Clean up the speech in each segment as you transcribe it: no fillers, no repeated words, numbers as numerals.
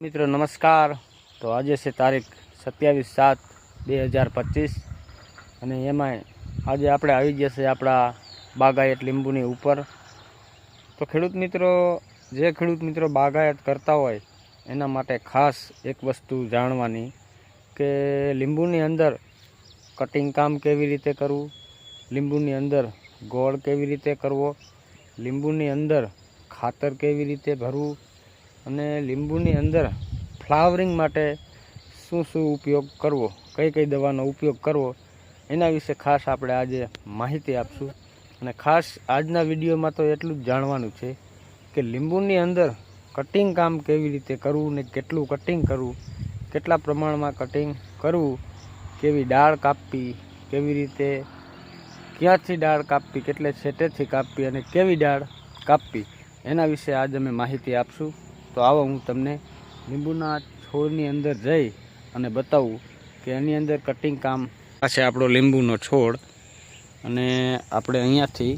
મિત્રો નમસ્કાર। તો આજે છે તારીખ 27/7/2025 અને એમાં આજે આપણે આવી ગયા છે આપણા બાગાયત લીંબુની ઉપર। તો ખેડૂત મિત્રો બાગાયત કરતા હોય એના માટે ખાસ એક વસ્તુ જાણવાની કે લીંબુની અંદર કટિંગ કામ કેવી રીતે કરવું, લીંબુની અંદર ગોળ કેવી રીતે કરવો, લીંબુની અંદર ખાતર કેવી રીતે ભરવું અને લીંબુની અંદર ફ્લાવરિંગ માટે શું ઉપયોગ કરવો, કઈ દવાનો ઉપયોગ કરવો, એના વિશે ખાસ આપણે આજે માહિતી આપશું। અને ખાસ આજના વિડીયોમાં તો એટલું જ જાણવાનું છે કે લીંબુની અંદર કટિંગ કામ કેવી રીતે કરવું ને કેટલું કટિંગ કરવું, કેટલા પ્રમાણમાં કટિંગ કરવું, કેવી ડાળ કાપવી, કેવી રીતે ક્યાંથી ડાળ કાપવી, કેટલે છેટેથી કાપવી અને કેવી ડાળ કાપવી, એના વિશે આજ અમે માહિતી આપશું। તો આવો હું તમને લીંબુના છોડની અંદર જઈ અને બતાવું કે એની અંદર કટિંગ કામ આ છે આપણો લીંબુનો છોડ। અને આપણે અહીંયાથી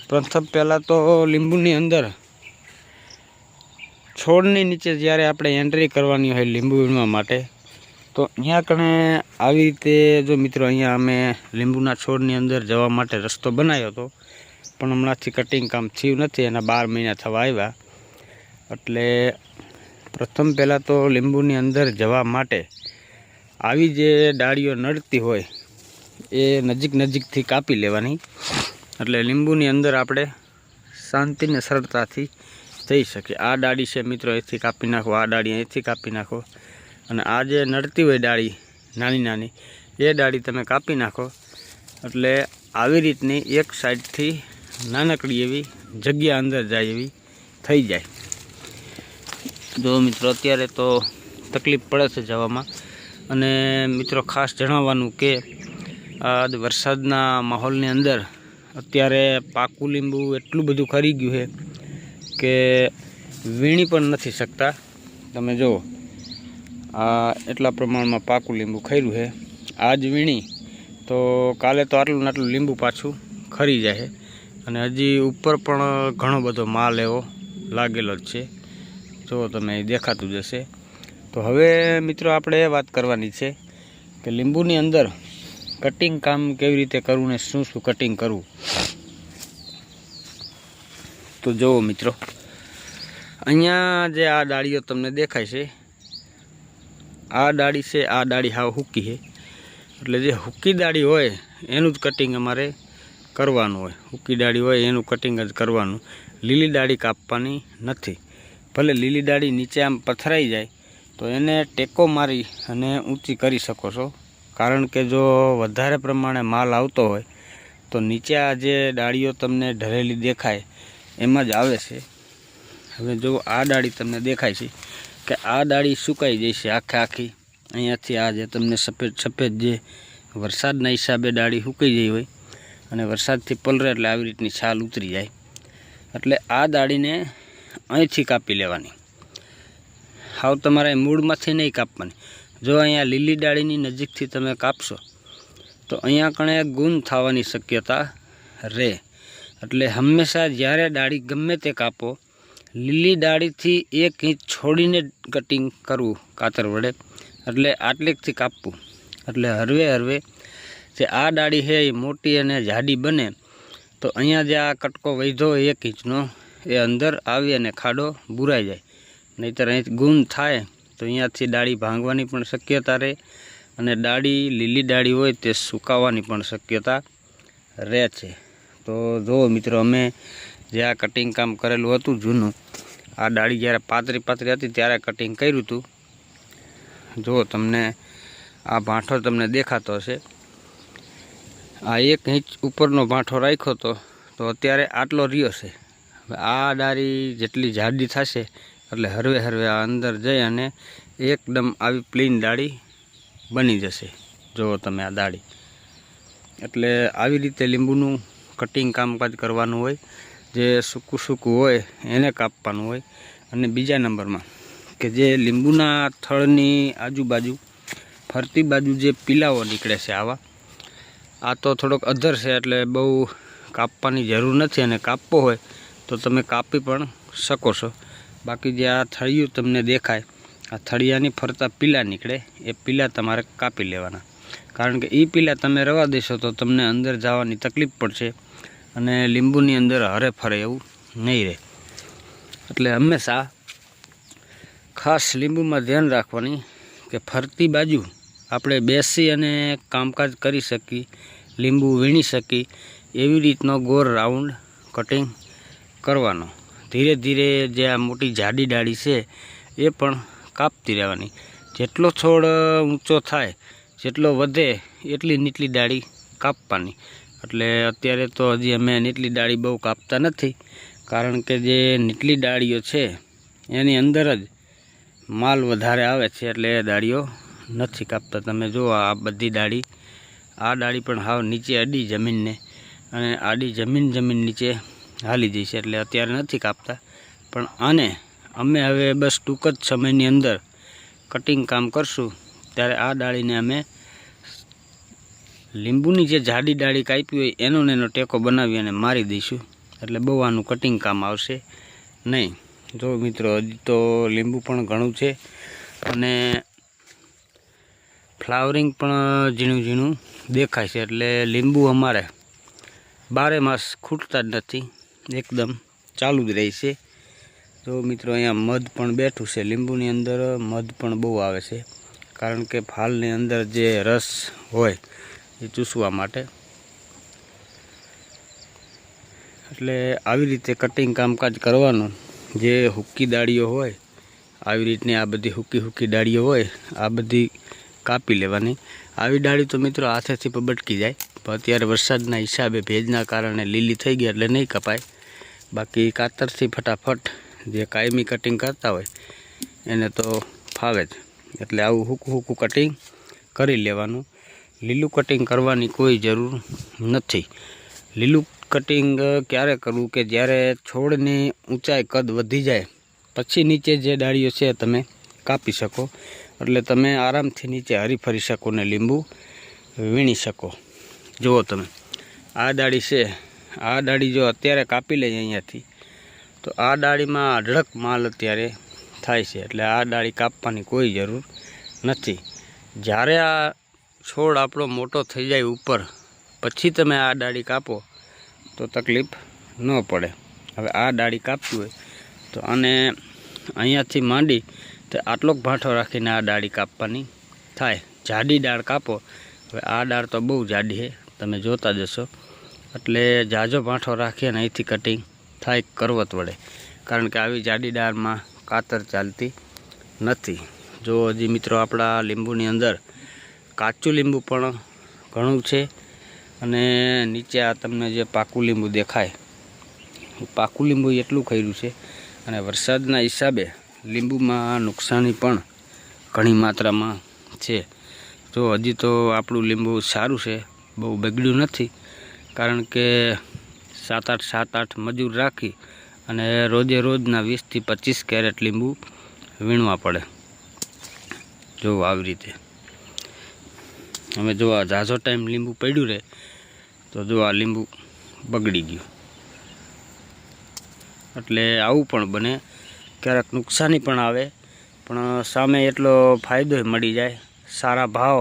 પ્રથમ પહેલાં તો લીંબુની અંદર છોડની નીચે જ્યારે આપણે એન્ટ્રી કરવાની હોય લીંબુ વીણવા માટે, તો અહીંયા કણે આવી રીતે જો મિત્રો અહીંયા અમે લીંબુના છોડની અંદર જવા માટે રસ્તો બનાવ્યો હતો, પણ હમણાંથી કટિંગ કામ થયું નથી, એના 12 મહિના થવા આવ્યા। એટલે પ્રથમ પહેલાં તો લીંબુની અંદર જવા માટે આવી જે ડાળીઓ નડતી હોય એ નજીકથી કાપી લેવાની, એટલે લીંબુની અંદર આપણે શાંતિને સરળતાથી જઈ શકીએ। આ ડાળી છે મિત્રો, અહીંથી કાપી નાખો, આ ડાળી અહીંથી કાપી નાખો, અને આ જે નડતી હોય ડાળી નાની એ ડાળી તમે કાપી નાખો, એટલે આવી રીતની એક સાઈડથી નાનકડી એવી જગ્યા અંદર જાય એવી થઈ જાય। જો મિત્રો અત્યારે તો તકલીફ પડે છે જવામાં, અને મિત્રો ખાસ જણાવવાનું કે આ વરસાદના માહોલની અંદર અત્યારે પાકું લીંબુ એટલું બધું ખરી ગયું છે કે વીણી પણ નથી શકતા। તમે જુઓ આ એટલા પ્રમાણમાં પાકું લીંબુ ખર્યું છે, આજ વીણી તો કાલે તો આટલું ને આટલું લીંબુ પાછું ખરી જાય છે, અને હજી ઉપર પણ ઘણો બધો માલ એવો લાગેલો જ છે, જો તમે દેખાતું જશે। તો હવે મિત્રો આપણે એ વાત કરવાની છે કે લીંબુની અંદર કટિંગ કામ કેવી રીતે કરવું ને શું કટિંગ કરવું। તો જુઓ મિત્રો, અહીંયા જે આ ડાળીઓ તમને દેખાય છે, આ ડાળી છે, આ ડાળી હાવ હુકી છે, એટલે જે હુકી ડાળી હોય એનું જ કટિંગ અમારે કરવાનું હોય, હુકી ડાળી હોય એનું કટિંગ જ કરવાનું, લીલી ડાળી કાપવાની નથી। ભલે લીલી ડાળી નીચે આમ પથરાઈ જાય તો એને ટેકો મારી અને ઊંચી કરી શકો છો, કારણ કે જો વધારે પ્રમાણે માલ આવતો હોય તો નીચે આ જે ડાળીઓ તમને ઢળેલી દેખાય એમાં જ આવે છે। હવે જો આ ડાળી તમને દેખાય છે કે આ ડાળી સુકાઈ જાય છે આખી, અહીંયાથી આ જે તમને સફેદ જે વરસાદના હિસાબે ડાળી સુકાઈ ગઈ હોય અને વરસાદથી પલરે એટલે આવી રીતની છાલ ઉતરી જાય, એટલે આ ડાળીને અહીંથી કાપી લેવાની, હાવ તમારે મૂળમાંથી નહીં કાપવાની। જો અહીંયા લીલી ડાળીની નજીકથી તમે કાપશો તો અહીંયા કણે ગુણ થવાની શક્યતા રહે, એટલે હંમેશા જ્યારે ડાળી ગમે તે કાપો લીલી ડાળીથી 1 ઇંચ છોડીને કટિંગ કરવું કાતર વડે, એટલે આટલેકથી કાપવું, એટલે હરવે જે આ ડાળી છે એ મોટી અને જાડી બને તો અહીંયા જે આ કટકો વધ્યો 1 ઇંચનો એ અંદર આવી અને ખાડો બુરાઈ જાય, નહીંતર અહીં ગુણ થાય તો અહીંયાથી ડાળી ભાંગવાની પણ શક્યતા રહે, અને ડાળી લીલી ડાળી હોય તે સુકાવાની પણ શક્યતા રહે છે। તો જુઓ મિત્રો, અમે જે આ કટિંગ કામ કરેલું હતું જૂનું, આ ડાળી જ્યારે પાતળી હતી ત્યારે કટિંગ કર્યું હતું। જુઓ તમને આ ભાંઠો તમને દેખાતો હશે, આ 1 ઇંચ ઉપરનો ભાંઠો રાખ્યો હતો તો અત્યારે આટલો રહ્યો છે। હવે આ ડાળી જેટલી જાડી થશે એટલે હરવે આ અંદર જઈ અને એકદમ આવી પ્લેન ડાળી બની જશે। જુઓ તમે આ ડાળી, એટલે આવી રીતે લીંબુનું કટિંગ કામકાજ કરવાનું હોય, જે સૂકું હોય એને કાપવાનું હોય। અને બીજા નંબરમાં કે જે લીંબુના થળની આજુબાજુ ફરતી બાજુ જે પીલાઓ નીકળે છે આવા, આ તો થોડોક અધર છે એટલે બહુ કાપવાની જરૂર નથી, અને કાપવો હોય તો તમે કાપી પણ શકો છો। બાકી જે આ થળિયું તમને દેખાય, આ થળિયાની ફરતા પીલા નીકળે, એ પીલા તમારે કાપી લેવાના. કારણ કે એ પીલા તમે રવા દેશો તો તમને અંદર જવાની તકલીફ પડશે અને લીંબુની અંદર હરે ફરે એવું નહીં રહે. એટલે હંમેશા ખાસ લીંબુમાં ધ્યાન રાખવાની કે ફરતી બાજુ આપણે બેસી અને કામકાજ કરી શકીએ, લીંબુ વીણી શકીએ એવી રીતનો ગોળ રાઉન્ડ કટિંગ કરવાનો. ધીરે ધીરે જે આ મોટી જાડી ડાળી છે એ પણ કાપતી રહેવાની. જેટલો છોડ ઊંચો થાય, જેટલો વધે એટલી નીચલી ડાળી કાપવાની. એટલે અત્યારે તો હજી અમે નીચલી ડાળી બહુ કાપતા નથી, કારણ કે જે નીચલી ડાળીઓ છે એની અંદર જ માલ વધારે આવે છે, એટલે એ ડાળીઓ નથી કાપતા. તમે જુઓ આ બધી ડાળી, આ ડાળી પણ હાવ નીચે અડી જમીનને, અને આડી જમીન નીચે હાલી જઈ છે, એટલે અત્યારે નથી કાપતા. પણ આને અમે હવે બસ ટૂંક જ સમયની અંદર કટિંગ કામ કરશું, ત્યારે આ ડાળીને અમે લીંબુની જે જાડી ડાળી કાપી હોય એનો ને એનો ટેકો બનાવી અને મારી દઈશું. એટલે બહુ આનું કટિંગ કામ આવશે નહીં. જો મિત્રો, હજી તો લીંબુ પણ ઘણું છે અને ફ્લાવરિંગ પણ ઝીણું ઝીણું દેખાય છે. એટલે લીંબુ અમારે 12 માસ ખૂટતા જ નથી, એકદમ ચાલુ જ રહે છે. તો મિત્રો, અહીંયા મધ પણ બેઠું છે. લીંબુની અંદર મધ પણ બહુ આવે છે, કારણ કે ફાલની અંદર જે રસ હોય એ ચૂસવા માટે. એટલે આવી રીતે કટિંગ કામકાજ કરવાનું. જે હુક્કી ડાળીઓ હોય, આવી રીતની આ બધી હુક્કી ડાળીઓ હોય, આ બધી કાપી લેવાની. આવી ડાળી તો મિત્રો હાથેથી પણ બટકી જાય, પણ અત્યારે વરસાદના હિસાબે ભેજના કારણે લીલી થઈ ગઈ એટલે નહીં કપાય. બાકી કાતરથી ફટાફટ જે કાયમી કટિંગ કરતા હોય એને તો ફાવે જ. એટલે આવું હૂકું કટિંગ કરી લેવાનું. લીલું કટિંગ કરવાની કોઈ જરૂર નથી. લીલું કટિંગ ક્યારે કરવું કે જ્યારે છોડની ઊંચાઈ કદ વધી જાય પછી નીચે જે ડાળીઓ છે તમે કાપી શકો, એટલે તમે આરામથી નીચે હરી ફરી શકો ને લીંબુ વીણી શકો. જુઓ તમે, આ ડાળી છે, આ ડાળી જો અત્યારે કાપી લઈએ અહીંયાથી તો આ ડાળીમાં અઢળક માલ અત્યારે થાય છે. એટલે આ ડાળી કાપવાની કોઈ જરૂર નથી. જ્યારે આ છોડ આપણો મોટો થઈ જાય ઉપર, પછી તમે આ ડાળી કાપો તો તકલીફ ન પડે. હવે આ ડાળી કાપવી હોય તો આને અહીંયાથી માંડી તો આટલોક ભાંઠો રાખીને આ ડાળી કાપવાની થાય. જાડી ડાળ કાપો. હવે આ ડાળ તો બહુ જાડી છે, તમે જોતા જશો. એટલે જાજો ભાંઠો રાખી અને અહીંથી કટિંગ થાય કરવત વડે, કારણ કે આવી જાડી ડાળમાં કાતર ચાલતી નથી. જો હજી મિત્રો આપણા લીંબુની અંદર કાચું લીંબુ પણ ઘણું છે, અને નીચે આ તમને જે પાકું લીંબુ દેખાય, પાકું લીંબુ એટલું ખર્યું છે. અને વરસાદના હિસાબે લીંબુમાં નુકસાની પણ ઘણી માત્રામાં છે. જો હજી તો આપણું લીંબુ સારું છે, બહુ બગડ્યું નથી, કારણ કે 7-8 મજૂર રાખી અને રોજે રોજના 20 થી 25 કેરેટ લીંબુ વીણવા પડે. જો આવી રીતે અમે જો આ ઝાઝો ટાઈમ લીંબુ પડ્યું રહે તો જો આ લીંબુ બગડી ગયું. એટલે આવું પણ બને, ક્યારેક નુકસાની પણ આવે, પણ સામે એટલો ફાયદો મળી જાય. સારા ભાવ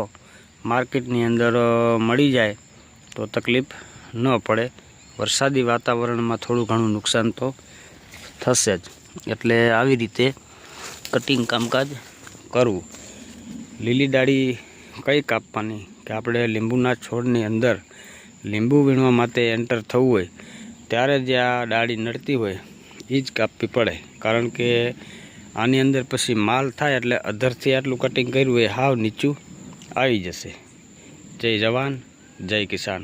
માર્કેટની અંદર મળી જાય તો તકલીફ ન પડે. વરસાદી વાતાવરણમાં થોડું ઘણું નુકસાન તો થશે જ. એટલે આવી રીતે કટિંગ કામકાજ કરવું. લીલી ડાળી કઈ કાપવાની કે આપણે લીંબુના છોડની અંદર લીંબુ વીણવા માટે એન્ટર થવું હોય ત્યારે જે આ ડાળી નડતી હોય એ જ કાપવી પડે, કારણ કે આની અંદર પછી માલ થાય એટલે અધરથી આટલું કટિંગ કર્યું હોય હાવ નીચું આવી જશે. જય જવાન, જય કિસાન.